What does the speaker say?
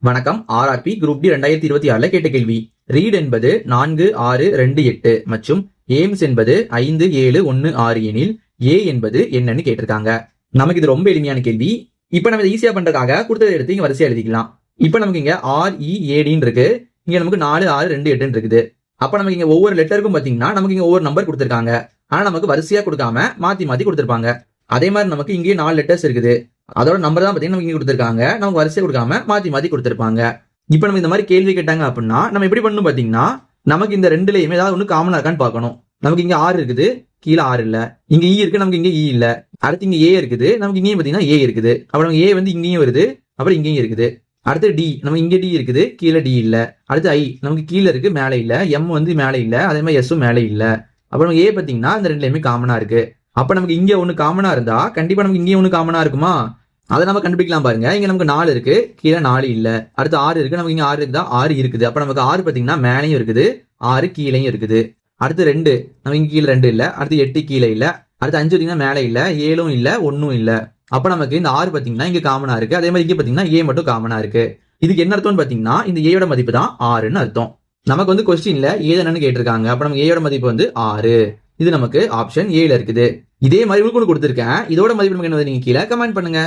வணக்கம். RRB group D 2026 கேட்ட கேள்வி. ரீட் என்பது 4628 மற்றும் எய்ம்ஸ் என்பது 5716 எனில் ஏ என்பது என்னன்னு கேட்டிருக்காங்க. நமக்கு இது ரொம்ப எளிமையான கேள்வி. இப்ப நம்ம ஈஸியா பண்றதுக்காக கொடுத்ததை எடுத்து இங்க வரிசையா எழுதிக்கலாம். இப்ப நமக்கு இங்க READ இருக்கு, இங்க நமக்கு 4628 இருக்குது. அப்ப நமக்கு இங்க ஒவ்வொரு லெட்டருக்கும் பாத்தீங்கன்னா நமக்கு இங்க ஒவ்வொரு நம்பர் கொடுத்திருக்காங்க. ஆனா நமக்கு வரிசையா கொடுக்காம மாத்தி மாத்தி கொடுத்திருப்பாங்க. அதே மாதிரி நமக்கு இங்கே 4 லெட்டர்ஸ் இருக்குது, அதோட நம்பர் தான் பாத்தீங்கன்னா நமக்கு இங்க கொடுத்திருக்காங்க, நமக்கு வரிசை கொடுக்காம மாத்தி மாத்தி கொடுத்திருப்பாங்க. இப்ப நம்ம இந்த மாதிரி கேள்வி கேட்டாங்க அப்படின்னா நம்ம எப்படி பண்ணணும் பாத்தீங்கன்னா, நமக்கு இந்த ரெண்டுலயுமே ஏதாவது ஒண்ணு காமனா இருக்கான்னு பார்க்கணும். நமக்கு இங்க 6 இருக்குது, கீழே 6 இல்ல. இங்க இ இருக்கு, நமக்கு இங்க இ இல்ல. அடுத்து இங்க ஏ இருக்குது, நமக்கு இங்கேயும் பாத்தீங்கன்னா ஏ இருக்குது. அப்புறம் ஏ வந்து இங்கேயும் வருது, அப்புறம் இங்கேயும் இருக்குது. அடுத்து டி, நம்ம இங்க டி இருக்குது, கீழே டி இல்ல. அடுத்து ஐ, நமக்கு கீழே இருக்கு, மேலே இல்ல. எம் வந்து மேலே இல்ல, அதே மாதிரி எஸும் மேலே இல்ல. அப்புறம் ஏ பாத்தீங்கன்னா இந்த ரெண்டுலயுமே காமனா இருக்கு. அப்ப நமக்கு இங்க ஒண்ணு காமனா இருந்தா கண்டிப்பா நமக்கு இங்கே ஒண்ணு காமனா இருக்குமா? அதை நம்ம கண்டுபிடிக்கலாம் பாருங்க. இங்க நமக்கு 4 இருக்கு, கீழே 4 இல்ல. அடுத்து 6 இருக்கு, நமக்கு இங்க 6 இருக்குதா, 6 இருக்குது. அப்ப நமக்கு 6 பாத்தீங்கன்னா மேலையும் இருக்குது, 6 கீழையும் இருக்குது. அடுத்து 2, நமக்கு இங்க கீழே 2 இல்ல. அடுத்து 8 கீழே இல்ல. அடுத்து 5 பாத்தீங்கன்னா மேலே இல்ல, 7ம் இல்ல, 1ம் இல்ல. அப்ப நமக்கு இந்த 6 பாத்தீங்கன்னா இங்க காமனா இருக்கு. அதே மாதிரி இங்க பாத்தீங்கன்னா ஏ மட்டும் காமனா இருக்கு. இதுக்கு என்ன அர்த்தம்னு பாத்தீங்கன்னா இந்த ஏயோட மதிப்பு தான் 6ன்னு அர்த்தம். நமக்கு வந்து கொஸ்டின்ல ஏது என்னன்னு கேட்டிருக்காங்க. அப்ப நமக்கு ஏயோட மதிப்பு வந்து 6. இது நமக்கு ஆப்ஷன் ஏல இருக்குது. இதே மாதிரி உங்களுக்கு கொடுத்திருக்கேன். இதோட மதிப்பு நமக்கு என்ன, நீங்க கீழே கமெண்ட் பண்ணுங்க.